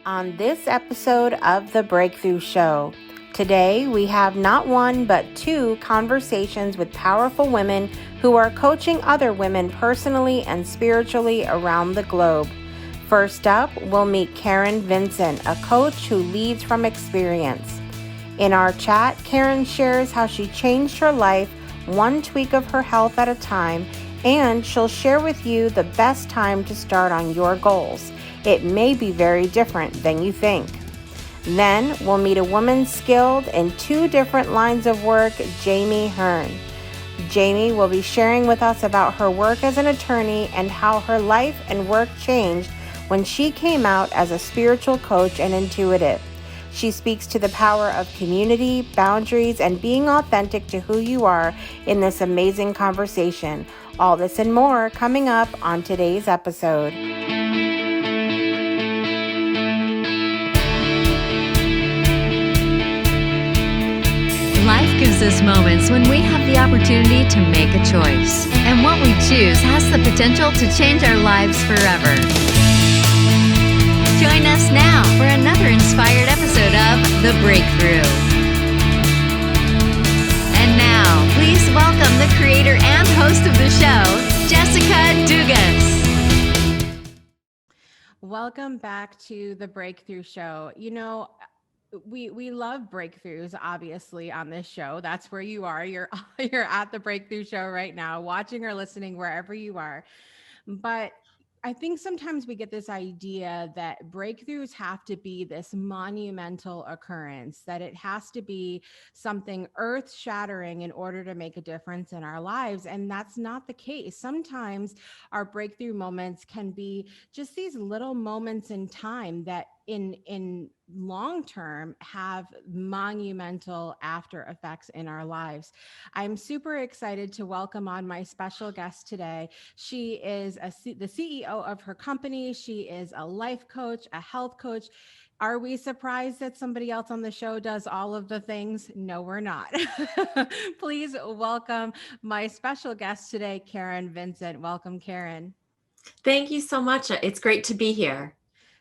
on this episode of The Breakthrough Show. Today, we have not one but two conversations with powerful women who are coaching other women personally and spiritually around the globe. First up, we'll meet Karen Vincent, a coach who leads from experience. In our chat, Karen shares how she changed her life one tweak of her health at a time, and she'll share with you the best time to start on your goals. It may be very different than you think. Then we'll meet a woman skilled in two different lines of work, Jami Hearn. Jami will be sharing with us about her work as an attorney and how her life and work changed when she came out as a spiritual coach and intuitive. She speaks to the power of community, boundaries, and being authentic to who you are in this amazing conversation. All this and more coming up on today's episode. Life gives us moments when we have the opportunity to make a choice, and what we choose has the potential to change our lives forever. Join us now for another inspired episode of The Breakthrough. And now, please welcome the creator and host of the show, Jessica Dugas. Welcome back to The Breakthrough Show. You know, we love breakthroughs, obviously, on this show. That's where you are. You're at the Breakthrough Show right now, watching or listening wherever you are. But I think sometimes we get this idea that breakthroughs have to be this monumental occurrence, that it has to be something earth-shattering in order to make a difference in our lives. And that's not the case. Sometimes our breakthrough moments can be just these little moments in time that in long term have monumental after effects in our lives. I'm super excited to welcome on my special guest today. She is the CEO of her company. She is a life coach, a health coach. Are we surprised that somebody else on the show does all of the things? No, we're not. Please welcome my special guest today, Karen Vincent. Welcome, Karen. Thank you so much. It's great to be here.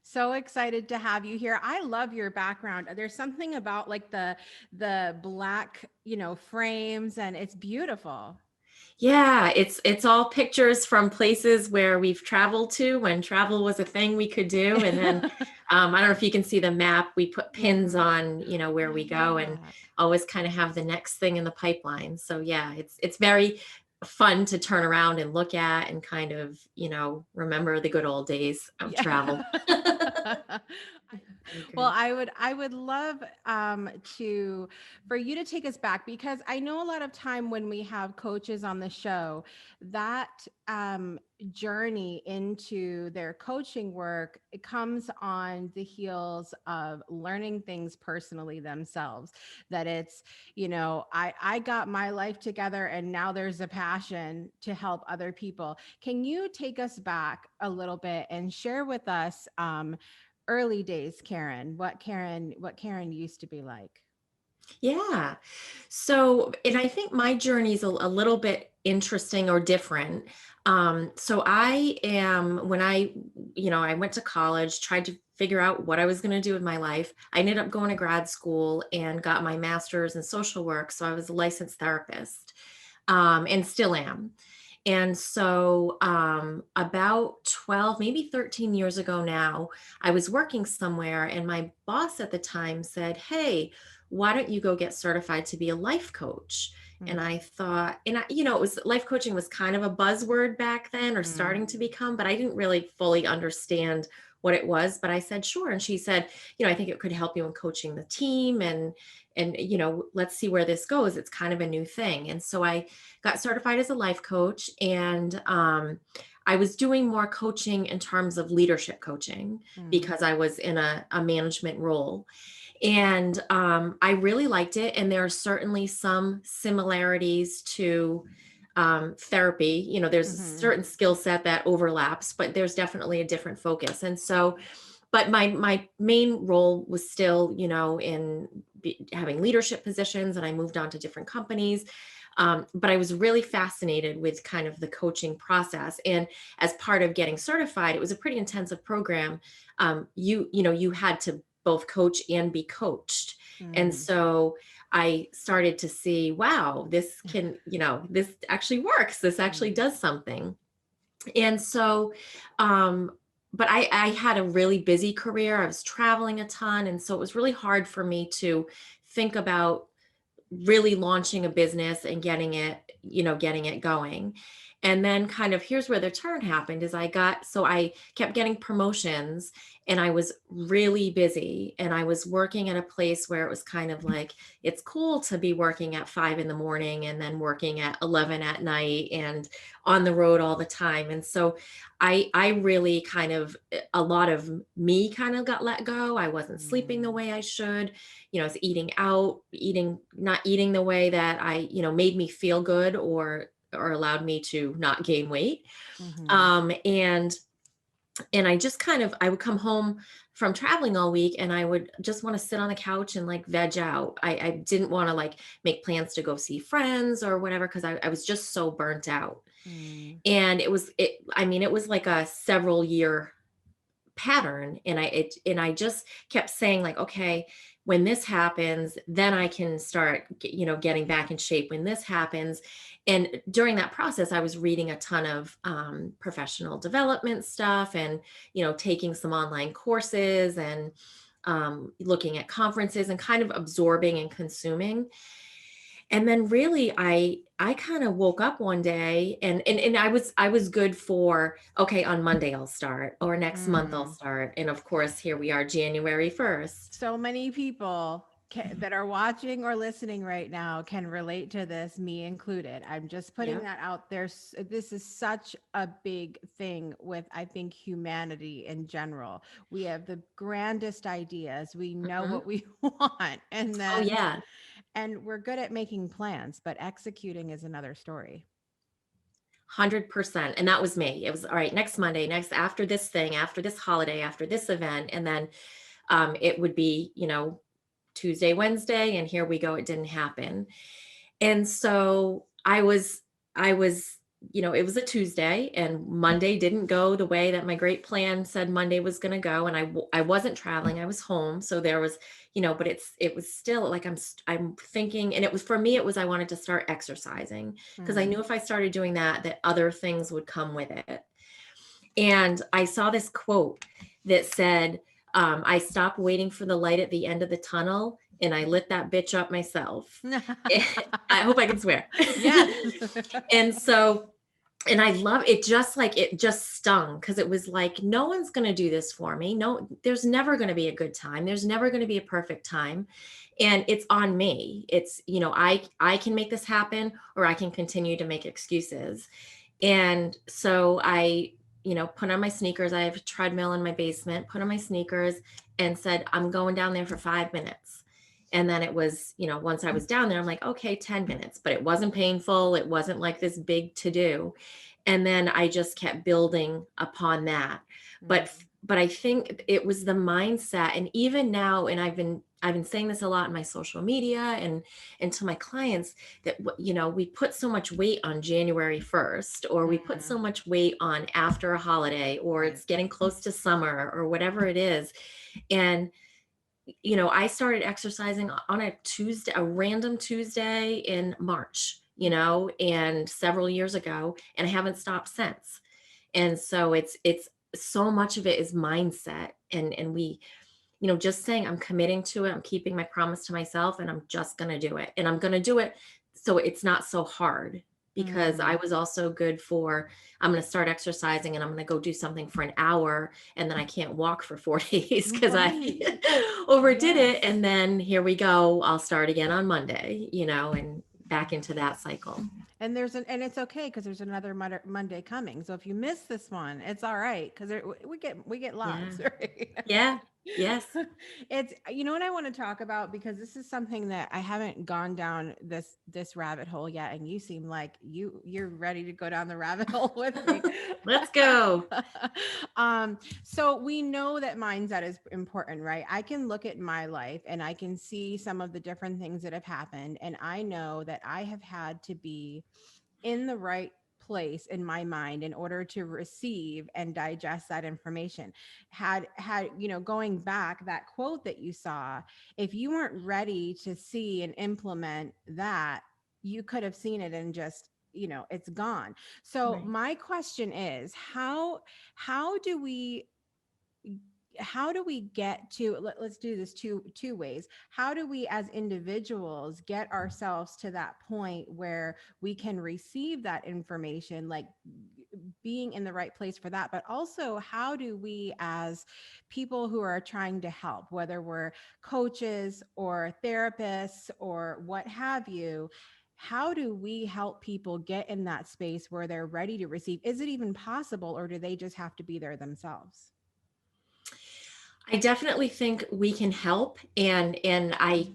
So excited to have you here. I love your background. There's something about like the black, frames, and it's beautiful. Yeah, it's all pictures from places where we've traveled to when travel was a thing we could do. And then I don't know if you can see the map. We put pins on, where we go, and always kind of have the next thing in the pipeline. So yeah, it's very fun to turn around and look at and kind of, remember the good old days of travel. Well, I would love for you to take us back, because I know a lot of time when we have coaches on the show, that journey into their coaching work, it comes on the heels of learning things personally themselves. That it's, I got my life together and now there's a passion to help other people. Can you take us back a little bit and share with us early days, Karen, what Karen used to be like? Yeah. So, and I think my journey is a little bit interesting or different. So when I went to college, tried to figure out what I was going to do with my life. I ended up going to grad school and got my master's in social work. So I was a licensed therapist, and still am. And so about 12, maybe 13 years ago now, I was working somewhere and my boss at the time said, "Hey, why don't you go get certified to be a life coach?" And I thought, it was, life coaching was kind of a buzzword back then, or starting to become, but I didn't really fully understand what it was. But I said, sure. And she said, I think it could help you in coaching the team, and let's see where this goes. It's kind of a new thing. And so I got certified as a life coach, and I was doing more coaching in terms of leadership coaching because I was in a management role. And I really liked it. And there are certainly some similarities to therapy. There's a certain skill set that overlaps, but there's definitely a different focus. And so, but my main role was still, in having leadership positions, and I moved on to different companies. But I was really fascinated with kind of the coaching process. And as part of getting certified, it was a pretty intensive program. You had to both coach and be coached. And Mm. so I started to see, wow, this actually works. This actually Mm. does something. And so, um, but I had a really busy career. I was traveling a ton. And so it was really hard for me to think about really launching a business and getting it going. And then kind of here's where the turn happened is I kept getting promotions and I was really busy and I was working at a place where it was kind of like, it's cool to be working at 5 in the morning and then working at 11 at night and on the road all the time. And so I really kind of, a lot of me kind of got let go. I wasn't sleeping the Mm. way I should. I was eating out, not eating the way that made me feel good or allowed me to not gain weight. Mhm. And I just I would come home from traveling all week and I would just want to sit on the couch and like veg out. I didn't want to like make plans to go see friends or whatever because I was just so burnt out. Mm. And it was like a several year pattern. And I just kept saying like, okay, when this happens, then I can start getting back in shape when this happens. And during that process I was reading a ton of professional development stuff and taking some online courses and looking at conferences and kind of absorbing and consuming. And then really I kind of woke up one day and I was good for, okay, on Monday I'll start or next month I'll Mm. start. And of course, here we are, January 1st. So many people that are watching or listening right now can relate to this, me included. I'm just putting Yeah. that out there. This is such a big thing with, I think, humanity in general. We have the grandest ideas. We know Hmm. what we want, Oh yeah. and we're good at making plans, but executing is another story. 100%. And that was me. It was all right, next Monday, next after this thing, after this holiday, after this event. And then it would be, Tuesday, Wednesday, and here we go. It didn't happen. And so I was, it was a Tuesday and Monday didn't go the way that my great plan said Monday was going to go. And I wasn't traveling. I was home. So there was, but it was still like, I'm thinking, and it was, for me, it was, I wanted to start exercising because I Mm. knew if I started doing that other things would come with it. And I saw this quote that said, I stopped waiting for the light at the end of the tunnel and I lit that bitch up myself. I hope I can swear. Yes. And so, and I love it, just like it just stung because it was like, no one's going to do this for me. No, there's never going to be a good time. There's never going to be a perfect time. And it's on me. It's, I can make this happen or I can continue to make excuses. And so I, put on my sneakers. I have a treadmill in my basement, put on my sneakers and said, I'm going down there for 5 minutes. And then it was, once I was down there, I'm like, okay, 10 minutes, but it wasn't painful. It wasn't like this big to do. And then I just kept building upon that. Mm. But I think it was the mindset. And even now, and I've been saying this a lot in my social media and to my clients that, we put so much weight on January 1st, or we put Mhm. so much weight on after a holiday, or Right. it's getting close to summer or whatever it is. And I started exercising on a Tuesday, a random Tuesday in March, and several years ago, and I haven't stopped since. And so it's so much of it is mindset and we, just saying I'm committing to it, I'm keeping my promise to myself and I'm just going to do it. And I'm going to do it so it's not so hard because I Mm. was also good for, I'm going to start exercising and I'm going to go do something for an hour and then I can't walk for 4 days because I Right. overdid it. Yes. And then here we go, I'll start again on Monday, and back into that cycle. And and it's okay because there's another Monday coming. So if you miss this one, it's all right because we get Yeah. lots, right? Yeah. Yes. It's what I want to talk about, because this is something that I haven't gone down this rabbit hole yet, and you seem like you're ready to go down the rabbit hole with me. Let's go. So we know that mindset is important, right? I can look at my life and I can see some of the different things that have happened, and I know that I have had to be in the right place in my mind in order to receive and digest that information. Had going back, that quote that you saw, if you weren't ready to see and implement that, you could have seen it and just it's gone. So Right. my question is, how do we get to let's do this two ways. How do we as individuals get ourselves to that point where we can receive that information, like being in the right place for that? But also, how do we as people who are trying to help, whether we're coaches or therapists or what have you, how do we help people get in that space where they're ready to receive? Is it even possible, or do they just have to be there themselves? I definitely think we can help, and I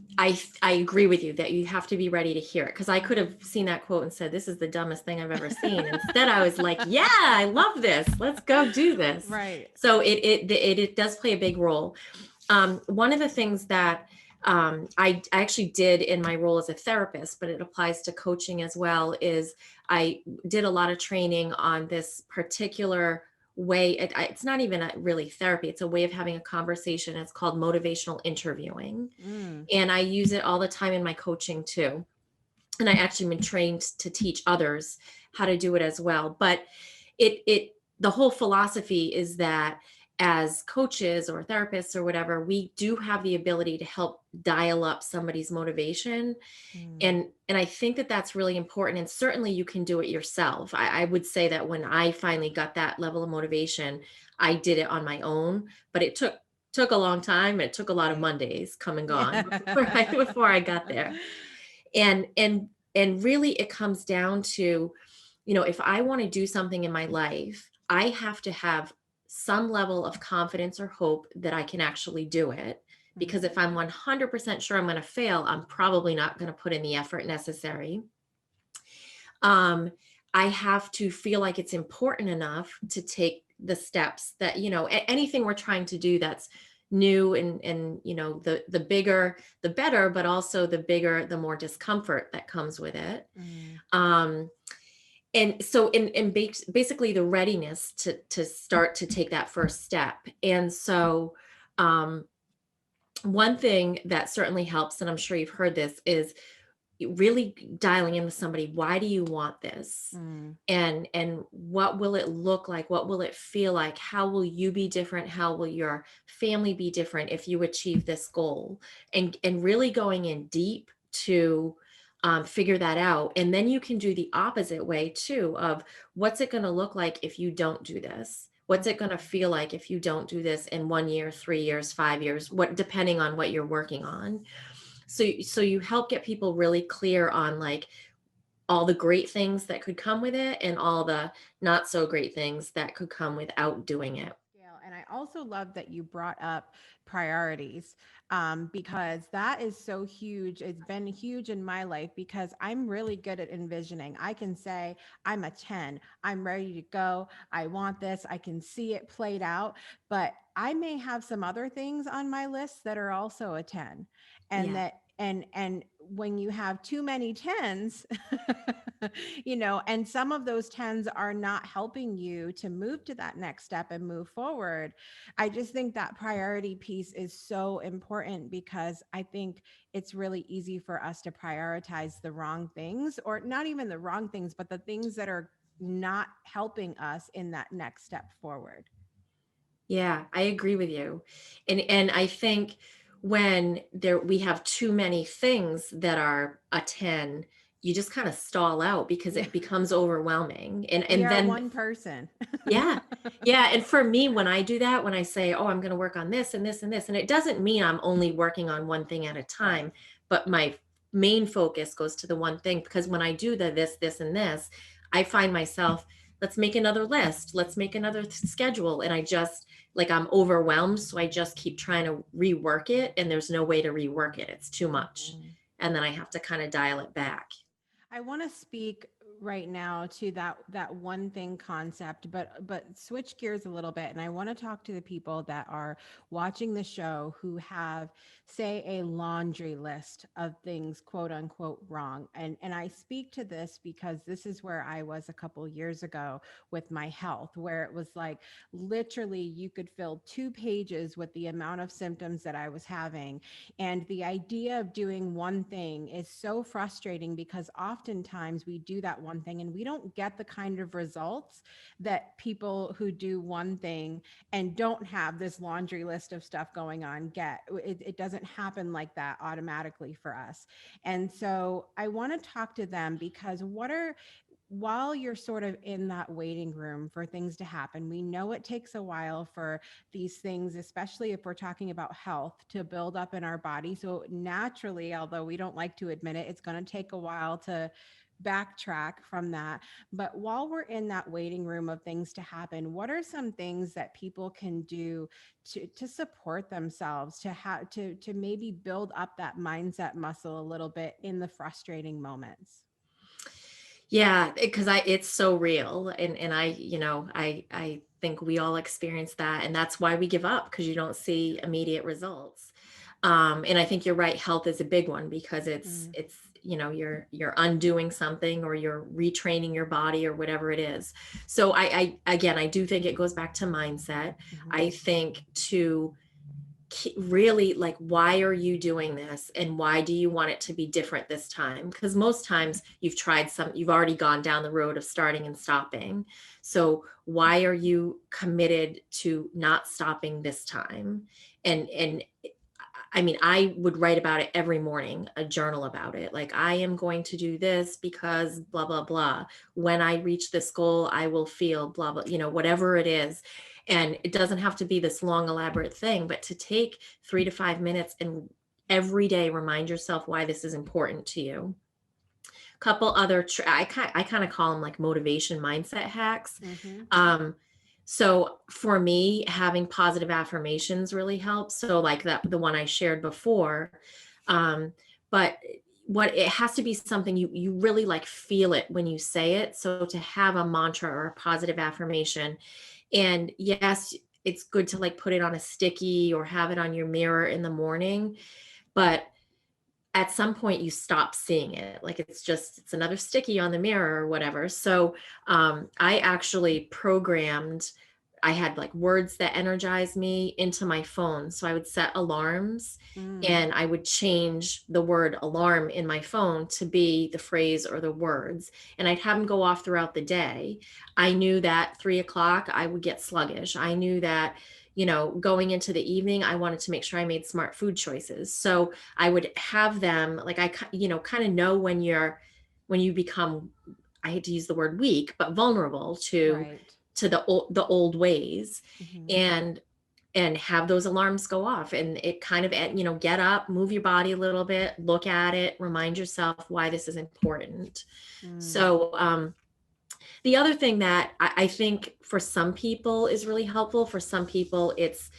agree with you that you have to be ready to hear it, because I could have seen that quote and said, this is the dumbest thing I've ever seen. Instead, I was like, yeah, I love this. Let's go do this. Right. So it does play a big role. One of the things that I actually did in my role as a therapist, but it applies to coaching as well, is I did a lot of training on this particular way. It's not even really therapy. It's a way of having a conversation. It's called motivational interviewing. Mm. And I use it all the time in my coaching too. And I actually been trained to teach others how to do it as well. But the whole philosophy is that as coaches or therapists or whatever, we do have the ability to help dial up somebody's motivation. Mm. And I think that that's really important. And certainly you can do it yourself. I would say that when I finally got that level of motivation, I did it on my own, but it took a long time. It took a lot of Mondays come and gone before I got there. And really it comes down to, if I want to do something in my life, I have to have some level of confidence or hope that I can actually do it. Because if I'm 100% sure I'm going to fail, I'm probably not going to put in the effort necessary. I have to feel like it's important enough to take the steps that, anything we're trying to do that's new, and the bigger, the better, but also the bigger, the more discomfort that comes with it. And so basically the readiness to start to take that first step. And so one thing that certainly helps, and I'm sure you've heard this, is really dialing in with somebody. Why do you want this? And what will it look like? What will it feel like? How will you be different? How will your family be different if you achieve this goal? And really going in deep to figure that out. And then you can do the opposite way too, of what's it going to look like if you don't do this? What's it going to feel like if you don't do this in 1 year, 3 years, 5 years, depending on what you're working on. So you help get people really clear on like all the great things that could come with it and all the not so great things that could come without doing it. And I also love that you brought up priorities, because that is so huge. It's been huge in my life because I'm really good at envisioning. I can say, I'm a 10, I'm ready to go. I want this. I can see it played out, but I may have some other things on my list that are also a 10. And Yeah. that, and when you have too many 10s, and some of those 10s are not helping you to move to that next step and move forward. I just think that priority piece is so important, because I think it's really easy for us to prioritize the wrong things, or not even the wrong things, but the things that are not helping us in that next step forward. Yeah, I agree with you. And I think when we have too many things that are a 10, you just kind of stall out because Yeah. it becomes overwhelming. We And are then one person. yeah. Yeah. And for me, when I do that, when I say, oh, I'm going to work on this and this and this, and it doesn't mean I'm only working on one thing at a time, Right. but my main focus goes to the one thing, because when I do the this and this, I find myself, let's make another list, let's make another schedule, and I just, like, I'm overwhelmed, so I just keep trying to rework it, and there's no way to rework it. It's too much. Mhm. And then I have to kind of dial it back. I want to speak right now to that one thing concept, but switch gears a little bit, and I want to talk to the people that are watching the show who have, say, a laundry list of things quote unquote wrong. And I speak to this because this is where I was a couple years ago with my health, where it was like literally you could fill 2 pages with the amount of symptoms that I was having. And the idea of doing one thing is so frustrating because oftentimes we do that one thing and we don't get the kind of results that people who do one thing and don't have this laundry list of stuff going on get. It doesn't happen like that automatically for us. And so I want to talk to them because while you're sort of in that waiting room for things to happen, we know it takes a while for these things, especially if we're talking about health, to build up in our body. So naturally, although we don't like to admit it, it's going to take a while to backtrack from that. But while we're in that waiting room of things to happen, what are some things that people can do to support themselves, to have to maybe build up that mindset muscle a little bit in the frustrating moments? Yeah, because it's so real, and I, I think we all experience that, and that's why we give up, because you don't see immediate results. And I think you're right. Health is a big one, because Mm, it's you're undoing something, or you're retraining your body, or whatever it is. So I again, I do think it goes back to mindset. I mhm. think to really, like, why are you doing this, and why do you want it to be different this time? Because most times you've already gone down the road of starting and stopping. So why are you committed to not stopping this time? And I mean, I would write about it every morning, a journal about it. Like, I am going to do this because blah, blah, blah. When I reach this goal, I will feel blah, blah, whatever it is. And it doesn't have to be this long, elaborate thing, but to take 3 to 5 minutes and every day remind yourself why this is important to you. Couple other, I kind of call them like motivation mindset hacks. Mhm. Um, so for me, having positive affirmations really helps. So like the one I shared before, um, but what it has to be something you really like feel it when you say it. So to have a mantra or a positive affirmation, and yes, it's good to like put it on a sticky or have it on your mirror in the morning, but at some point you stop seeing it, like it's another sticky on the mirror or whatever. So I actually programmed, I had like words that energize me into my phone, so I would set alarms, Mm. and I would change the word alarm in my phone to be the phrase or the words, and I'd have them go off throughout the day. I knew that 3 o'clock I would get sluggish. I knew that, going into the evening, I wanted to make sure I made smart food choices. So I would have them, like, kind of know when you become, I hate to use the word weak, but vulnerable Right. to the old ways, Mhm. and have those alarms go off, and it kind of, get up, move your body a little bit, look at it, remind yourself why this is important. Mm. So the other thing that I think for some people is really helpful, for some people it's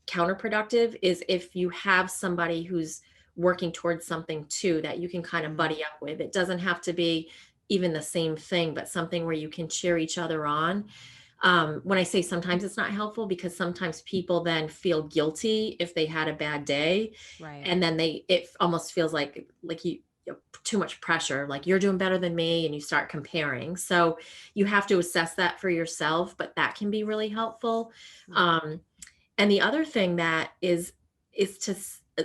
counterproductive, is if you have somebody who's working towards something too, that you can kind of Mm. buddy up with. It doesn't have to be even the same thing, but something where you can cheer each other on. When I say sometimes it's not helpful, because sometimes people then feel guilty if they had a bad day, Right. and then it almost feels like you too much pressure, like you're doing better than me, and you start comparing. So you have to assess that for yourself, but that can be really helpful. Yeah. um, and the other thing that is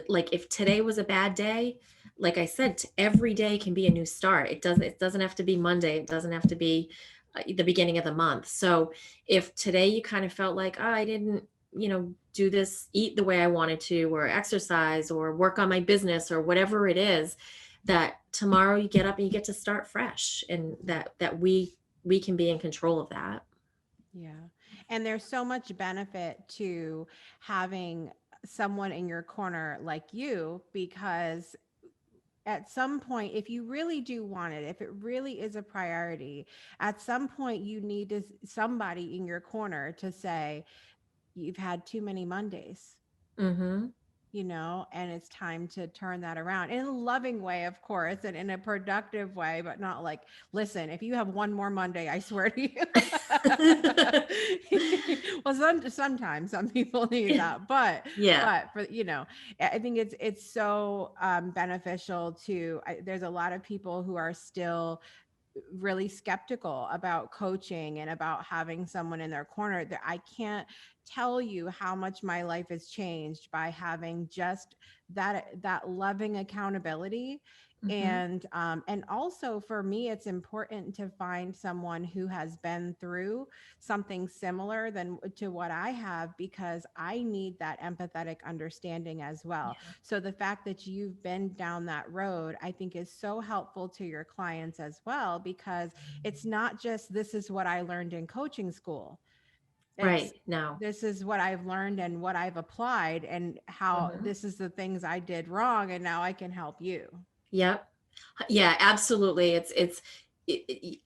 like, if today was a bad day, like I said, every day can be a new start. It doesn't have to be Monday. It doesn't have to be the beginning of the month. So if today you kind of felt like, oh, I didn't, do this, eat the way I wanted to, or exercise, or work on my business, or whatever it is, that tomorrow you get up and you get to start fresh, and that we can be in control of that. Yeah. And there's so much benefit to having someone in your corner like you because at some point, if you really do want it, if it really is a priority, at some point you need somebody in your corner to say, you've had too many Mondays, Mm-hmm. and it's time to turn that around in a loving way, of course, and in a productive way, but not like, listen, if you have one more Monday, I swear to you. Well, sometimes some people need that, but Yeah. for I think it's so beneficial there's a lot of people who are still really skeptical about coaching and about having someone in their corner. That I can't tell you how much my life has changed by having just that loving accountability. Mm-hmm. And also for me, it's important to find someone who has been through something similar than to what I have, because I need that empathetic understanding as well. Yeah. So the fact that you've been down that road, I think is so helpful to your clients as well, because it's not just, this is what I learned in coaching school. It's, Right. No. this is what I've learned and what I've applied, and how Mm-hmm. this is the things I did wrong, and now I can help you. Yep. Yeah, absolutely.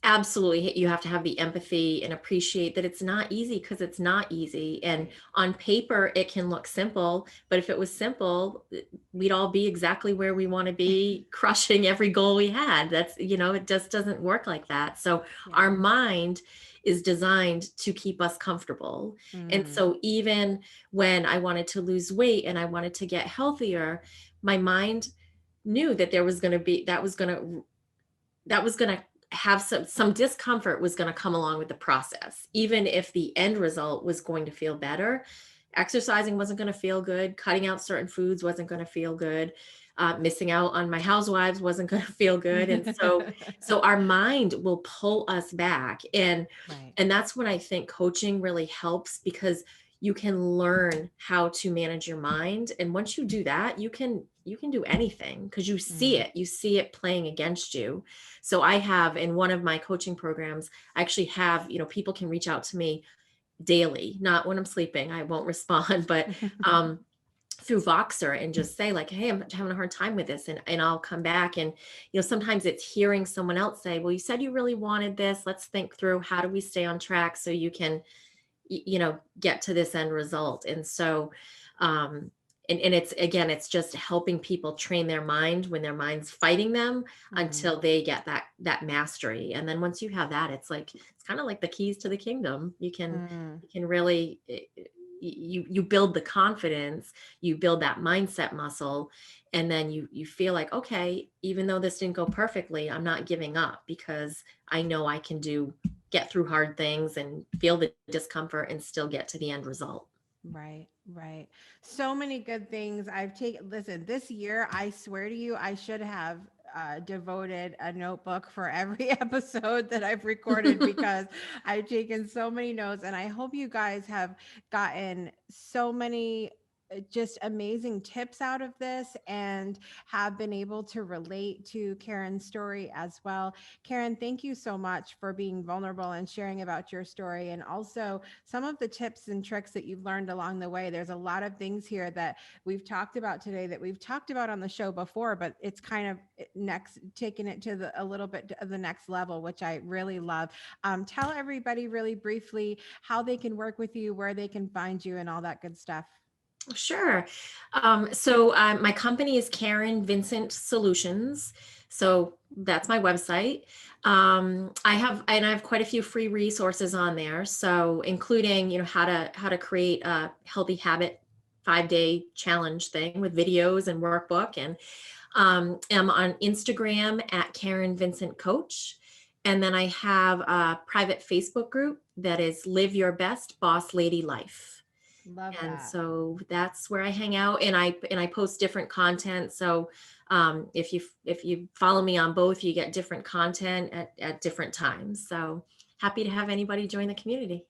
Absolutely, you have to have the empathy and appreciate that it's not easy, because it's not easy. And Right. on paper, it can look simple, but if it was simple, we'd all be exactly where we want to be, crushing every goal we had. That's, it just doesn't work like that. So Yeah. our mind is designed to keep us comfortable. And Mm. so even when I wanted to lose weight and I wanted to get healthier, my mind knew that there was going to be that was going to have some discomfort was going to come along with the process. Even if the end result was going to feel better, exercising wasn't going to feel good, cutting out certain foods wasn't going to feel good, missing out on my housewives wasn't going to feel good. And so our mind will pull us back. and Right. and that's when I think coaching really helps, because you can learn how to manage your mind. And once you do that, you can do anything, because Mm. you see it playing against you. So I have, in one of my coaching programs, I actually have, people can reach out to me daily, not when I'm sleeping, I won't respond, but through Voxer, and just say like, hey, I'm having a hard time with this. And I'll come back. And, sometimes it's hearing someone else say, well, you said you really wanted this. Let's think through, how do we stay on track so you can, get to this end result. And so, and it's, again, it's just helping people train their mind when their mind's fighting them, Mm. until they get that mastery. And then once you have that, it's kind of like the keys to the kingdom. Mm. You can really, you build the confidence, you build that mindset muscle. And then you feel like, okay, even though this didn't go perfectly, I'm not giving up, because I know I can get through hard things and feel the discomfort and still get to the end result. Right, right. So many good things I've taken. Listen, this year, I swear to you, I should have devoted a notebook for every episode that I've recorded, because I've taken so many notes, and I hope you guys have gotten so many just amazing tips out of this, and have been able to relate to Karen's story as well. Karen, thank you so much for being vulnerable and sharing about your story, and also some of the tips and tricks that you've learned along the way. There's a lot of things here that we've talked about today that we've talked about on the show before, but it's kind of next taking it to a little bit of the next level, which I really love. Tell everybody really briefly how they can work with you, where they can find you, and all that good stuff. Sure. So my company is Karen Vincent Solutions. So that's my website. I have quite a few free resources on there. So including, how to create a healthy habit 5-day challenge thing with videos and workbook. And am on Instagram at Karen Vincent Coach. And then I have a private Facebook group that is Live Your Best Boss Lady Life. Love And that. so that's where I hang out, and I post different content. So if you follow me on both, you get different content at different times. So happy to have anybody join the community.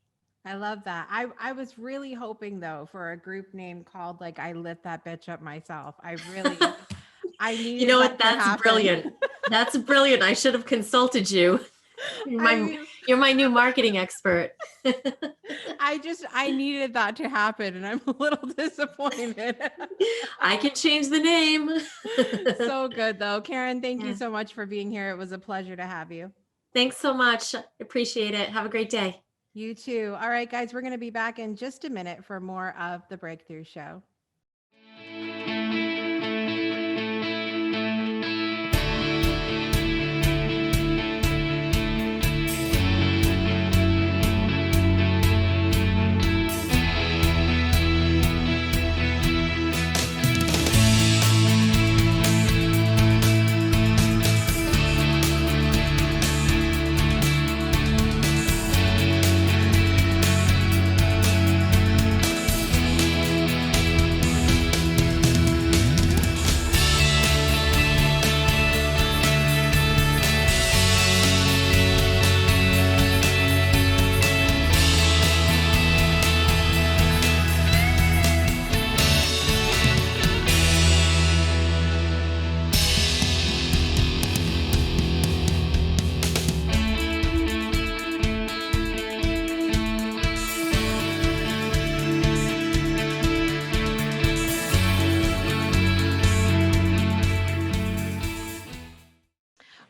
I love that. I was really hoping though for a group name called like I lit that bitch up myself. I You needed know that what? to That's happen. brilliant. That's brilliant. I should have consulted you. You're I my, mean, you're my new marketing expert. I needed that to happen and I'm a little disappointed. I can change the name. So good though. Karen, thank you Yeah. so much for being here. It was a pleasure to have you. Thanks so much. Appreciate it. Have a great day. You too. All right, guys, we're going to be back in just a minute for more of the Breakthrough Show.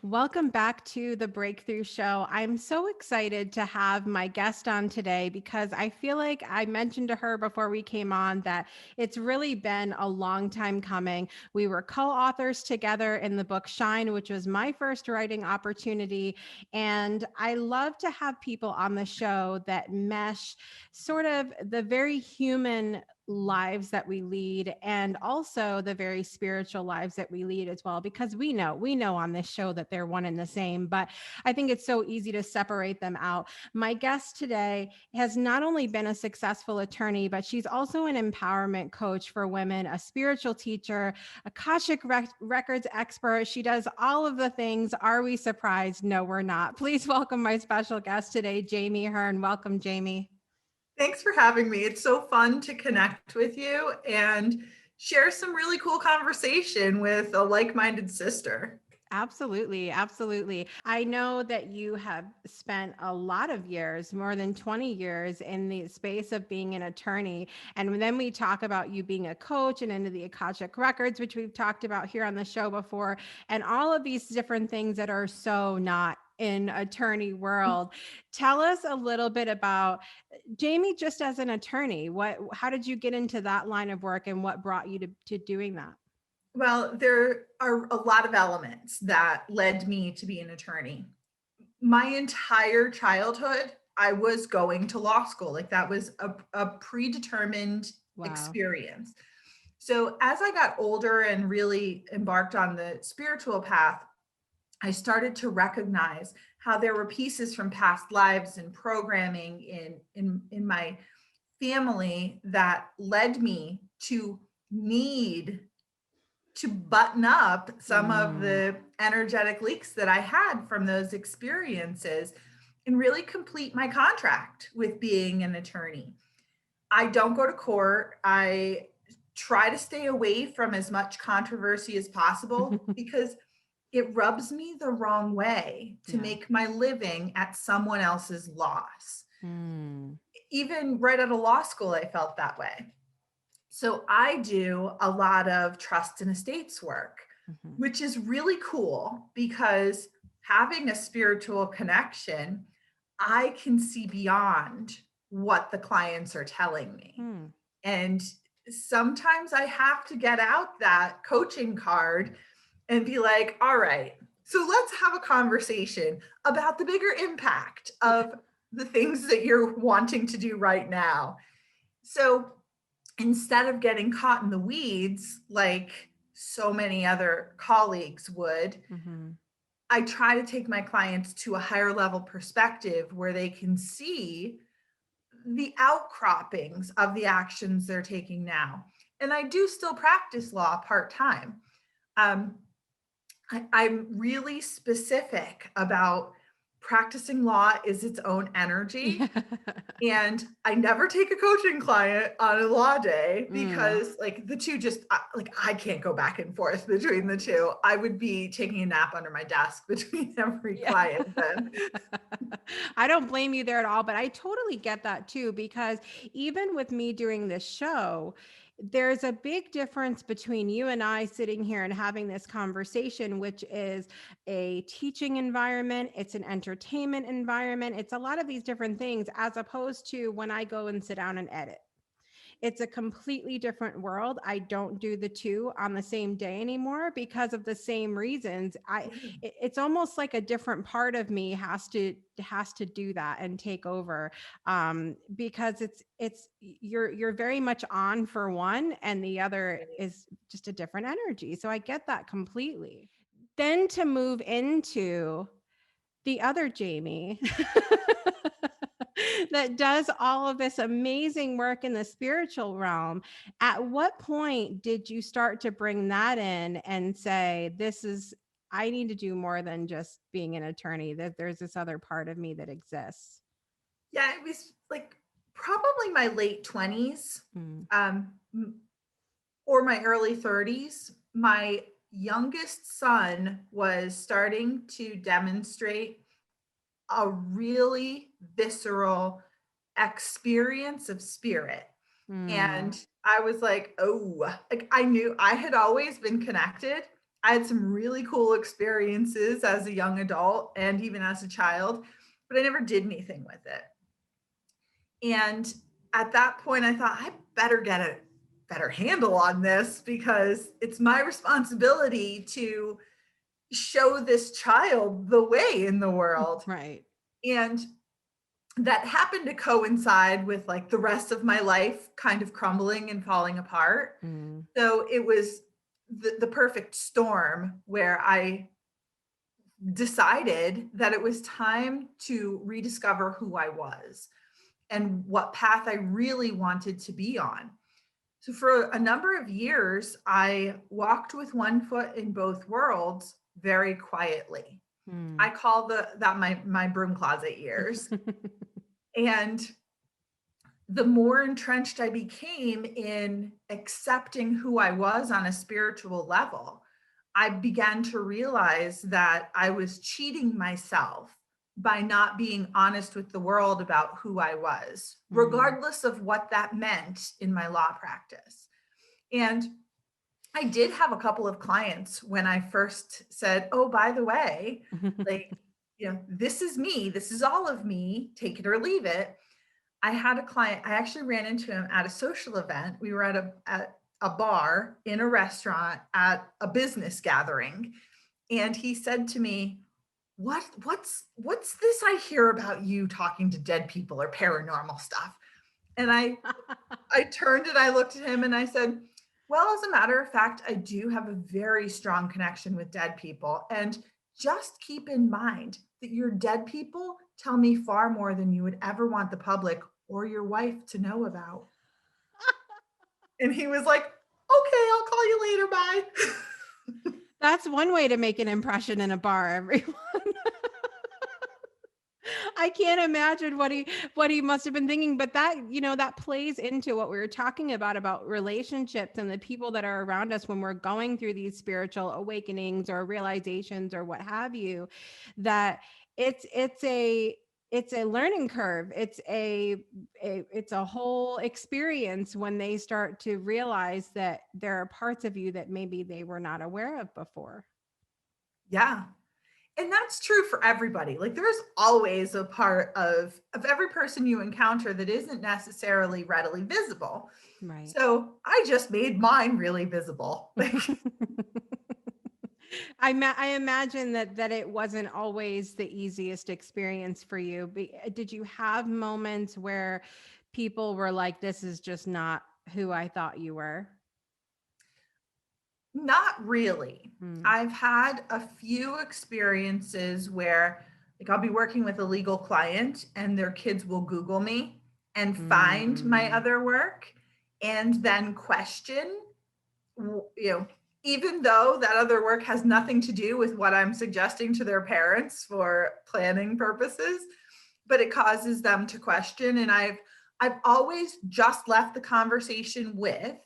Welcome back to the Breakthrough Show. I'm so excited to have my guest on today because I feel like I mentioned to her before we came on that it's really been a long time coming. We were co-authors together in the book Shine, which was my first writing opportunity. And I love to have people on the show that mesh sort of the very human lives that we lead and also the very spiritual lives that we lead as well, because we know on this show that they're one and the same, but I think it's so easy to separate them out. My guest today has not only been a successful attorney, but she's also an empowerment coach for women, a spiritual teacher, Akashic records expert. She does all of the things. Are we surprised? No, we're not. Please welcome my special guest today, Jami Hearn. Welcome, Jami. Thanks for having me. It's so fun to connect with you and share some really cool conversation with a like-minded sister. Absolutely. Absolutely. I know that you have spent a lot of years, more than 20 years in the space of being an attorney. And then we talk about you being a coach and into the Akashic records, which we've talked about here on the show before, and all of these different things that are so not in attorney world. Tell us a little bit about Jami, just as an attorney. How did you get into that line of work and what brought you to doing that? Well, there are a lot of elements that led me to be an attorney. My entire childhood, I was going to law school. Like that was a predetermined experience. So as I got older and really embarked on the spiritual path, I started to recognize how there were pieces from past lives and programming in my family that led me to need to button up some of the energetic leaks that I had from those experiences and really complete my contract with being an attorney. I don't go to court. I try to stay away from as much controversy as possible because it rubs me the wrong way to make my living at someone else's loss. Even right out of law school, I felt that way. So I do a lot of trust and estates work, which is really cool because having a spiritual connection, I can see beyond what the clients are telling me. And sometimes I have to get out that coaching card and be like, all right, so let's have a conversation about the bigger impact of the things that you're wanting to do right now. So instead of getting caught in the weeds, like so many other colleagues would, I try to take my clients to a higher level perspective where they can see the outcroppings of the actions they're taking now. And I do still practice law part-time. I'm really specific about practicing law is its own energy. Yeah. And I never take a coaching client on a law day Mm. because like the two just like I can't go back and forth between the two. I would be taking a nap under my desk between every Yeah. client then. I don't blame you there at all, but I totally get that too, because even with me doing this show, there's a big difference between you and I sitting here and having this conversation, which is a teaching environment, it's an entertainment environment, it's a lot of these different things, as opposed to when I go and sit down and edit. It's a completely different world. I don't do the two on the same day anymore because of the same reasons. It's almost like a different part of me has to do that and take over, because you're very much on for one, and the other is just a different energy. So I get that completely. Then to move into the other Jami that does all of this amazing work in the spiritual realm, at what point did you start to bring that in and say, I need to do more than just being an attorney, that there's this other part of me that exists? Yeah, it was like probably my late 20s, or my early 30s. My youngest son was starting to demonstrate a really visceral experience of spirit. And I was like, oh, like I knew I had always been connected. I had some really cool experiences as a young adult and even as a child, but I never did anything with it. And at that point, I thought I better get a better handle on this because it's my responsibility to show this child the way in the world. Right. And that happened to coincide with like the rest of my life kind of crumbling and falling apart. So it was the perfect storm where I decided that it was time to rediscover who I was and what path I really wanted to be on. So for a number of years, I walked with one foot in both worlds very quietly. I call that my broom closet years. And the more entrenched I became in accepting who I was on a spiritual level, I began to realize that I was cheating myself by not being honest with the world about who I was, regardless of what that meant in my law practice. And I did have a couple of clients when I first said, oh, by the way, like, this is me, this is all of me, take it or leave it. I had a client, I actually ran into him at a social event. We were at a bar, in a restaurant, at a business gathering. And he said to me, what's this I hear about you talking to dead people or paranormal stuff? And I turned and I looked at him and I said, well, as a matter of fact, I do have a very strong connection with dead people. And just keep in mind that your dead people tell me far more than you would ever want the public or your wife to know about. And he was like, okay, I'll call you later. Bye. That's one way to make an impression in a bar, everyone. I can't imagine what he must have been thinking, but that, that plays into what we were talking about relationships and the people that are around us when we're going through these spiritual awakenings or realizations or what have you, that it's a learning curve. It's a whole experience when they start to realize that there are parts of you that maybe they were not aware of before. Yeah. And that's true for everybody. Like there's always a part of every person you encounter that isn't necessarily readily visible. Right. So I just made mine really visible. I imagine that it wasn't always the easiest experience for you. Did you have moments where people were like, this is just not who I thought you were? Not really. I've had a few experiences where like I'll be working with a legal client and their kids will Google me and find my other work and then question, even though that other work has nothing to do with what I'm suggesting to their parents for planning purposes, but it causes them to question. And I've always just left the conversation with,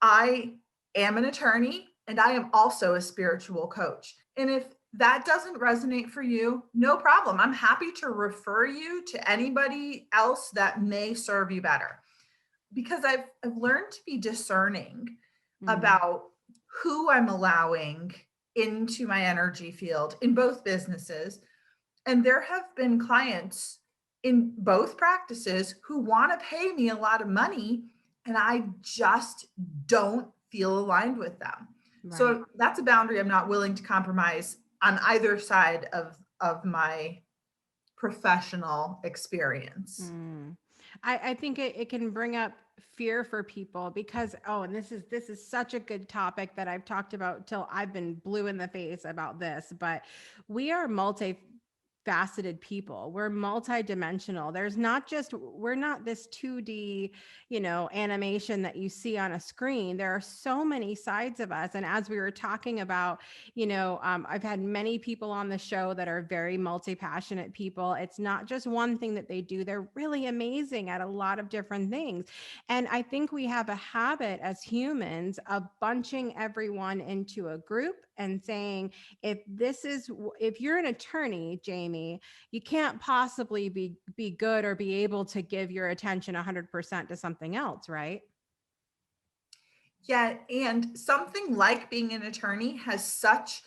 I am an attorney and I am also a spiritual coach. And if that doesn't resonate for you, no problem. I'm happy to refer you to anybody else that may serve you better, because I've learned to be discerning about who I'm allowing into my energy field in both businesses. And there have been clients in both practices who want to pay me a lot of money, and I just don't feel aligned with them. Right. So that's a boundary I'm not willing to compromise on either side of my professional experience. I think it can bring up fear for people because, oh, and this is such a good topic that I've talked about till I've been blue in the face about this, but we are multifaceted people. We're multidimensional. We're not this 2D, animation that you see on a screen. There are so many sides of us. And as we were talking about, I've had many people on the show that are very multi-passionate people. It's not just one thing that they do. They're really amazing at a lot of different things. And I think we have a habit as humans of bunching everyone into a group and saying, if you're an attorney, Jami, you can't possibly be good or be able to give your attention 100% to something else, right? Yeah, and something like being an attorney has such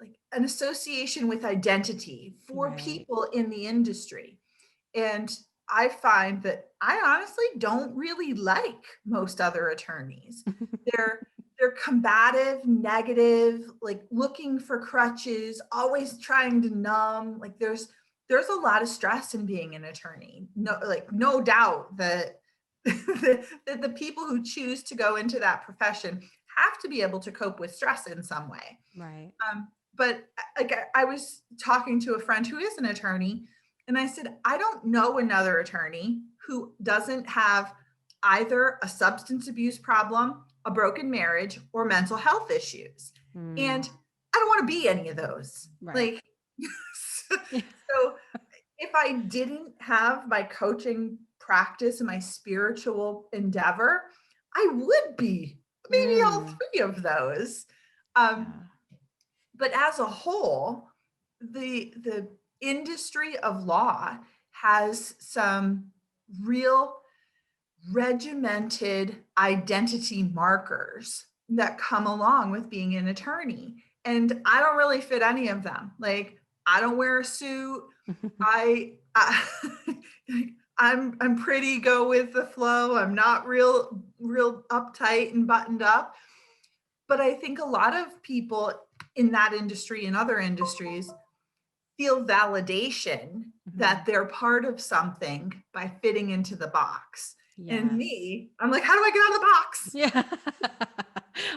like an association with identity for Right. people in the industry. And I find that I honestly don't really like most other attorneys. They're combative, negative, like looking for crutches, always trying to numb. Like there's a lot of stress in being an attorney. No doubt that that the people who choose to go into that profession have to be able to cope with stress in some way. Right. But like I was talking to a friend who is an attorney, and I said, I don't know another attorney who doesn't have either a substance abuse problem, a broken marriage, or mental health issues. And I don't want to be any of those. Right. Like, so if I didn't have my coaching practice and my spiritual endeavor, I would be maybe all three of those. But as a whole, the industry of law has some real regimented identity markers that come along with being an attorney. And I don't really fit any of them. Like, I don't wear a suit. I'm pretty go with the flow. I'm not real uptight and buttoned up. But I think a lot of people in that industry and other industries feel validation that they're part of something by fitting into the box. Yes. And me, I'm like, how do I get out of the box? Yeah.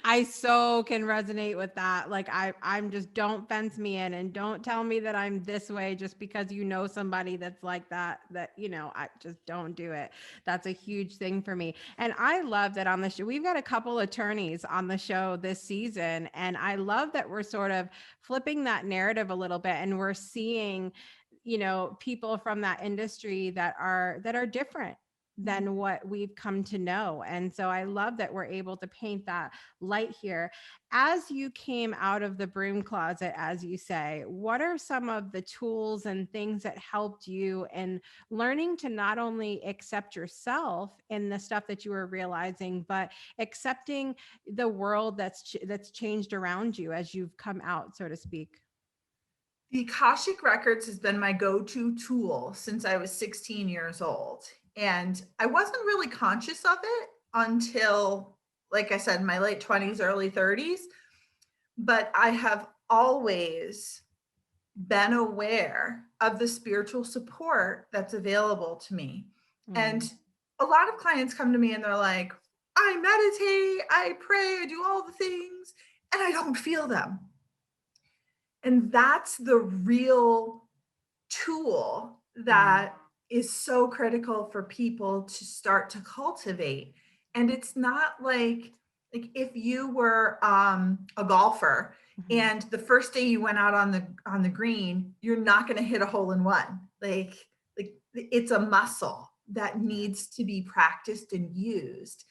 I so can resonate with that. Like I'm just, don't fence me in and don't tell me that I'm this way just because you know somebody that's like that, I just don't do it. That's a huge thing for me. And I love that on the show, we've got a couple attorneys on the show this season. And I love that we're sort of flipping that narrative a little bit and we're seeing, people from that industry that are different than what we've come to know. And so I love that we're able to paint that light here. As you came out of the broom closet, as you say, what are some of the tools and things that helped you in learning to not only accept yourself in the stuff that you were realizing, but accepting the world that's changed around you as you've come out, so to speak? The Akashic Records has been my go-to tool since I was 16 years old. And I wasn't really conscious of it until, like I said, my late 20s, early 30s. But I have always been aware of the spiritual support that's available to me. And a lot of clients come to me and they're like, I meditate, I pray, I do all the things, and I don't feel them. And that's the real tool that is so critical for people to start to cultivate. And it's not like Like if you were a golfer Mhm. and the first day you went out on the green, you're not going to hit a hole in one. Like it's a muscle that needs to be practiced and used.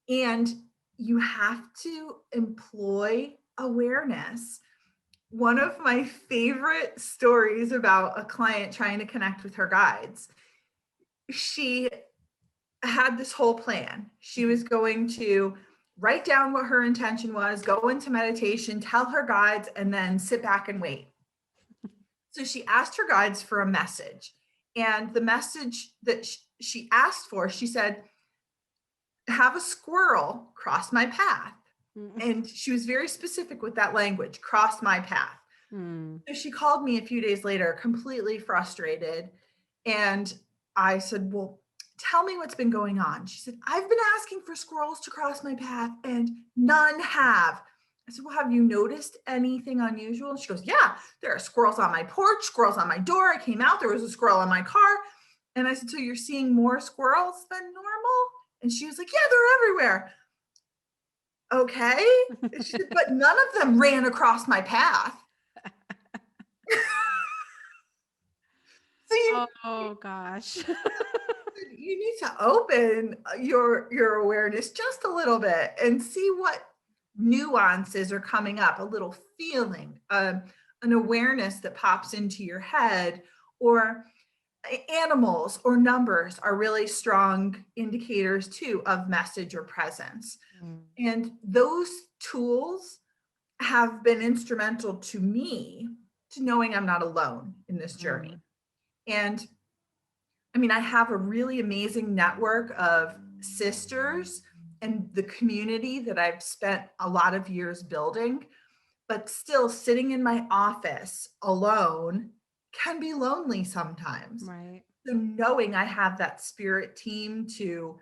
And you have to employ awareness. One of my favorite stories about a client trying to connect with her guides, she had this whole plan. She was going to write down what her intention was, go into meditation, tell her guides, and then sit back and wait. So she asked her guides for a message. And the message that she asked for, she said, have a squirrel cross my path. Mhm. And she was very specific with that language, cross my path. Mm. So she called me a few days later, completely frustrated. And I said, well, tell me what's been going on. She said, I've been asking for squirrels to cross my path and none have. I said, well, have you noticed anything unusual? And she goes, yeah, there are squirrels on my porch, squirrels on my door. I came out, there was a squirrel in my car. And I said, so you're seeing more squirrels than normal? And she was like, yeah, they're everywhere. Okay. She said, but none of them ran across my path. So Oh gosh. you need to open your awareness just a little bit and see what nuances are coming up, a little feeling, an awareness that pops into your head, or animals or numbers are really strong indicators too of message or presence. Mm. And those tools have been instrumental to me to knowing I'm not alone in this journey. Mm. And I mean, I have a really amazing network of sisters and the community that I've spent a lot of years building, but still sitting in my office alone can be lonely sometimes. Right. So knowing I have that spirit team to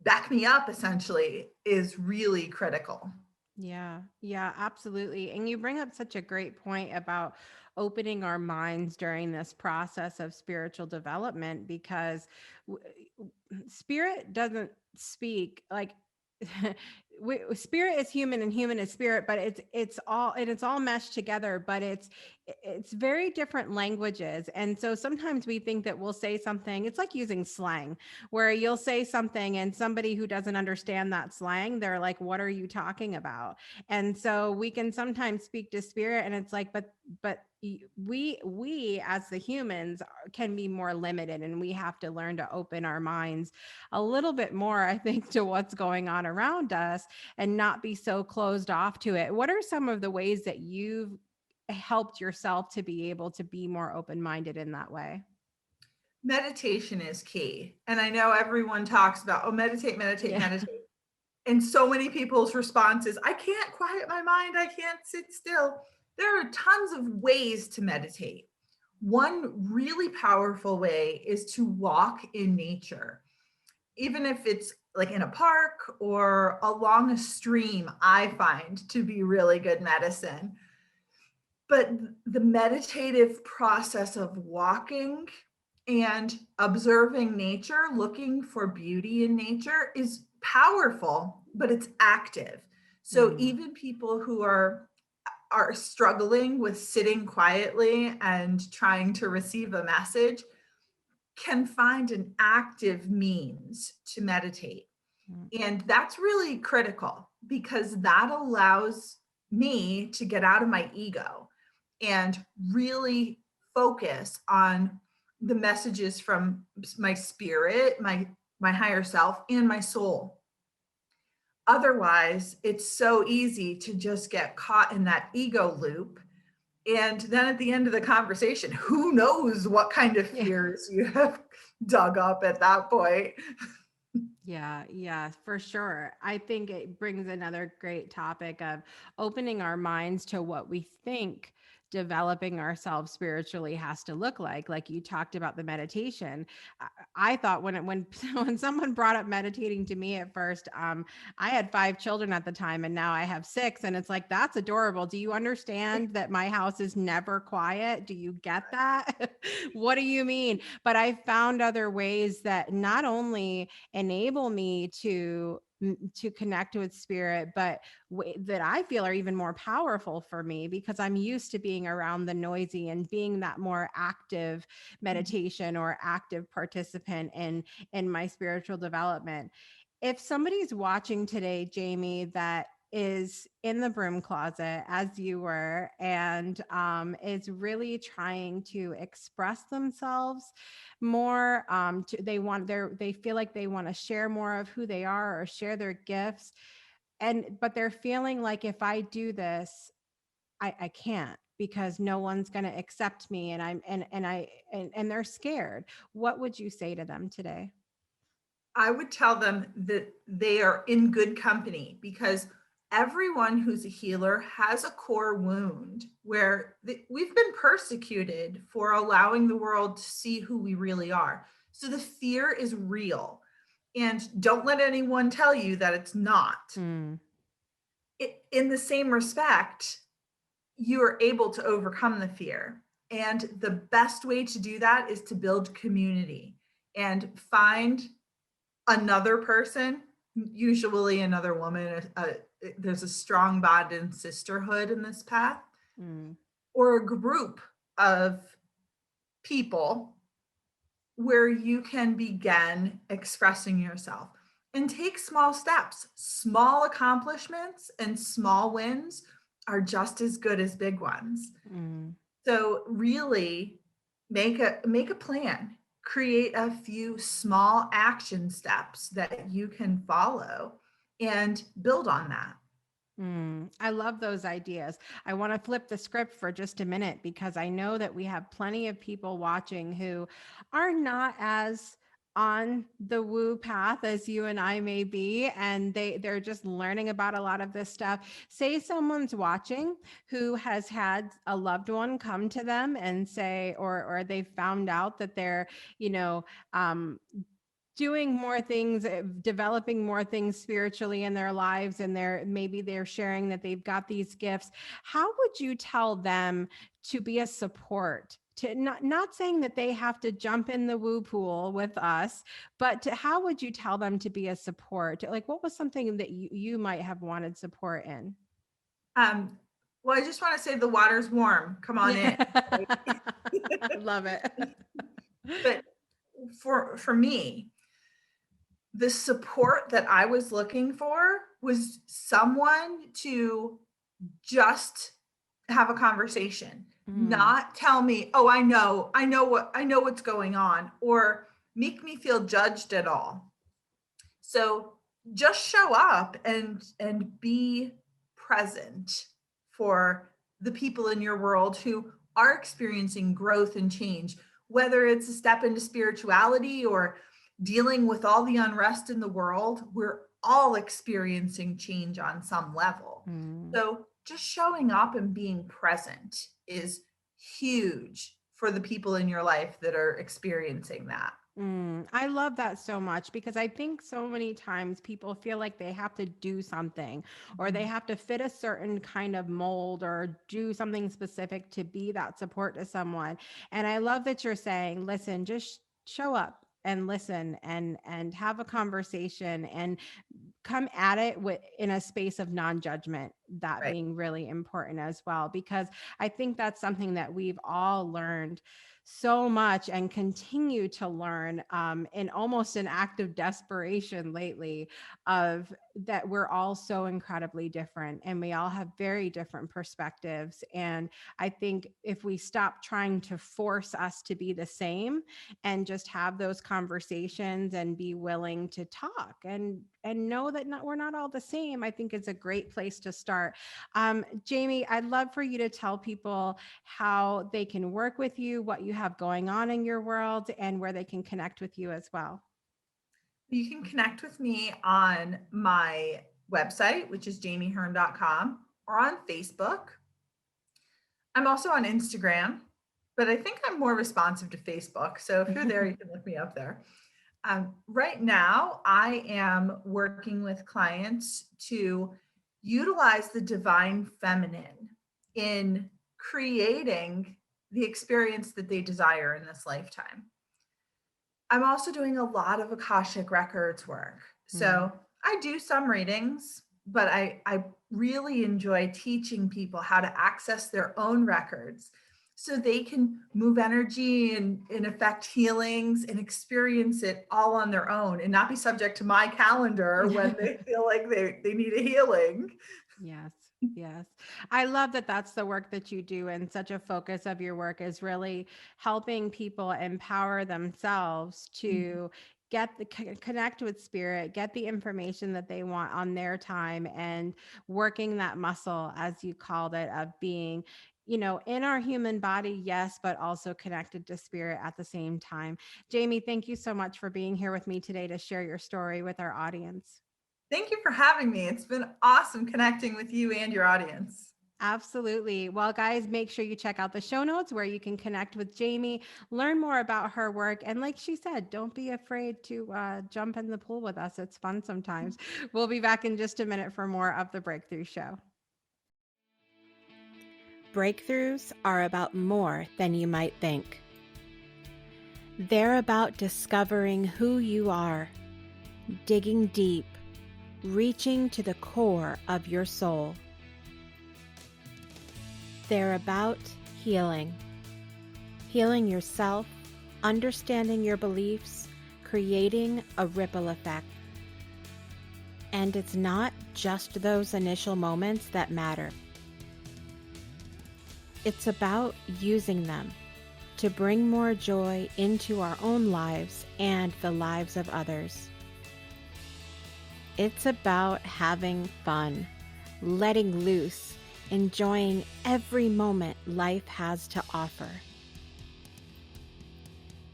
back me up essentially is really critical. Yeah, yeah, absolutely. And you bring up such a great point about opening our minds during this process of spiritual development because w- spirit doesn't speak like spirit is human and human is spirit, but it's all meshed together, but it's very different languages. And so sometimes we think that we'll say something, it's like using slang where you'll say something and somebody who doesn't understand that slang, they're like, what are you talking about? And so we can sometimes speak to spirit and it's like, we as the humans can be more limited and we have to learn to open our minds a little bit more, I think, to what's going on around us and not be so closed off to it. What are some of the ways that you've helped yourself to be able to be more open-minded in that way? Meditation is key. And I know everyone talks about, oh, meditate, meditate, Yeah. meditate. And so many people's response is, I can't quiet my mind. I can't sit still. There are tons of ways to meditate. One really powerful way is to walk in nature, even if it's like in a park or along a stream, I find to be really good medicine. But the meditative process of walking and observing nature, looking for beauty in nature is powerful, but it's active. So Mm. even people who are struggling with sitting quietly and trying to receive a message can find an active means to meditate. Mm. And that's really critical because that allows me to get out of my ego and really focus on the messages from my spirit, my higher self, and my soul. Otherwise, it's so easy to just get caught in that ego loop. And then at the end of the conversation, who knows what kind of Yeah. fears you have dug up at that point. Yeah, yeah, for sure. I think it brings another great topic of opening our minds to what we think developing ourselves spiritually has to look like you talked about the meditation. I thought when when someone brought up meditating to me at first, I had 5 children at the time and now I have 6, and it's like, that's adorable. Do you understand that my house is never quiet? Do you get that? What do you mean? But I found other ways that not only enable me to to connect with spirit, but that I feel are even more powerful for me because I'm used to being around the noisy and being that more active meditation or active participant in my spiritual development. If somebody's watching today, Jami, that is in the broom closet as you were, and is really trying to express themselves more, they feel like they want to share more of who they are or share their gifts, but they're feeling like, if I do this, I can't, because no one's going to accept me, and they're scared. What would you say to them today? I would tell them that they are in good company, because everyone who's a healer has a core wound where we've been persecuted for allowing the world to see who we really are. So the fear is real, and don't let anyone tell you that it's not. In the same respect, you are able to overcome the fear. And the best way to do that is to build community and find another person, usually another woman. There's a strong bond in sisterhood in this path, or a group of people where you can begin expressing yourself and take small steps. Small accomplishments and small wins are just as good as big ones. So really make a plan, create a few small action steps that you can follow and build on that. I love those ideas. I want to flip the script for just a minute, because I know that we have plenty of people watching who are not as on the woo path as you and I may be, and they're just learning about a lot of this stuff. Say someone's watching who has had a loved one come to them and say, or they found out that they're, doing more things, developing more things spiritually in their lives, and they're sharing that they've got these gifts. How would you tell them to be a support, to not saying that they have to jump in the woo pool with us, but how would you tell them to be a support? Like, what was something that you might have wanted support in? Well, I just want to say the water's warm. Come on in. Love it. But for me, the support that I was looking for was someone to just have a conversation, not tell me, oh, I know what's going on, or make me feel judged at all. So just show up and be present for the people in your world who are experiencing growth and change, whether it's a step into spirituality or dealing with all the unrest in the world. We're all experiencing change on some level. So just showing up and being present is huge for the people in your life that are experiencing that. I love that so much, because I think so many times people feel like they have to do something, or they have to fit a certain kind of mold or do something specific to be that support to someone. And I love that you're saying, listen, just show up and listen and have a conversation and come at it in a space of non-judgment, that Right. being really important as well, because I think that's something that we've all learned so much and continue to learn, in almost an act of desperation lately, of that we're all so incredibly different and we all have very different perspectives. And I think if we stop trying to force us to be the same and just have those conversations and be willing to talk and know that we're not all the same, I think is a great place to start. Jami, I'd love for you to tell people how they can work with you, what you have going on in your world, and where they can connect with you as well. You can connect with me on my website, which is jamihearn.com, or on Facebook. I'm also on Instagram, but I think I'm more responsive to Facebook. So if you're there, you can look me up there. Right now, I am working with clients to utilize the divine feminine in creating the experience that they desire in this lifetime. I'm also doing a lot of Akashic Records work. So I do some readings, but I really enjoy teaching people how to access their own records so they can move energy and affect healings and experience it all on their own and not be subject to my calendar when they feel like they need a healing. Yes. Yes. I love that that's the work that you do. And such a focus of your work is really helping people empower themselves to get the connect with spirit, get the information that they want on their time, and working that muscle, as you called it, of being, in our human body, yes, but also connected to spirit at the same time. Jami, thank you so much for being here with me today to share your story with our audience. Thank you for having me. It's been awesome connecting with you and your audience. Absolutely. Well, guys, make sure you check out the show notes where you can connect with Jami, learn more about her work. And like she said, don't be afraid to jump in the pool with us. It's fun sometimes. We'll be back in just a minute for more of The Breakthrough Show. Breakthroughs are about more than you might think. They're about discovering who you are, digging deep, reaching to the core of your soul. They're about healing. Healing yourself, understanding your beliefs, creating a ripple effect. And it's not just those initial moments that matter. It's about using them to bring more joy into our own lives and the lives of others. It's about having fun, letting loose, enjoying every moment life has to offer.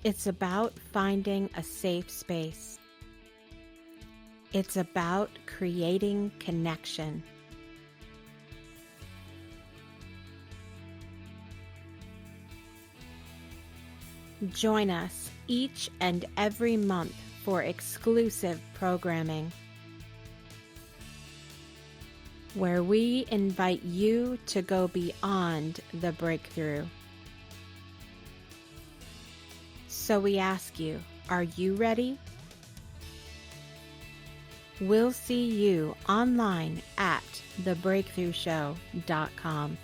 It's about finding a safe space. It's about creating connection. Join us each and every month for exclusive programming, where we invite you to go beyond the breakthrough. So we ask you, are you ready? We'll see you online at thebreakthroughshow.com.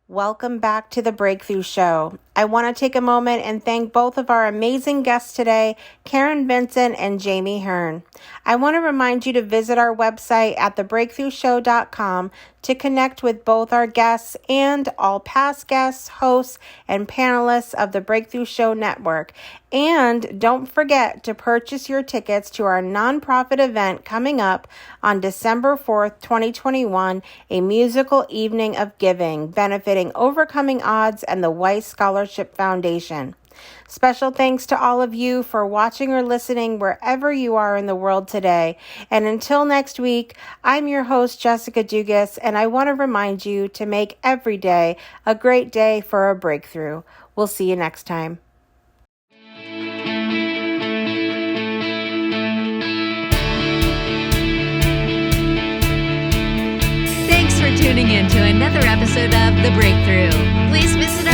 Welcome back to The Breakthrough Show. I want to take a moment and thank both of our amazing guests today, Karen Vincent and Jami Hearn. I want to remind you to visit our website at thebreakthroughshow.com to connect with both our guests and all past guests, hosts, and panelists of the Breakthrough Show Network. And don't forget to purchase your tickets to our nonprofit event coming up on December 4th, 2021, a musical evening of giving benefiting Overcoming Odds and the Weiss Scholarship Foundation. Special thanks to all of you for watching or listening wherever you are in the world today. And until next week, I'm your host, Jessica Dugas, and I want to remind you to make every day a great day for a breakthrough. We'll see you next time. Thanks for tuning in to another episode of The Breakthrough. Please visit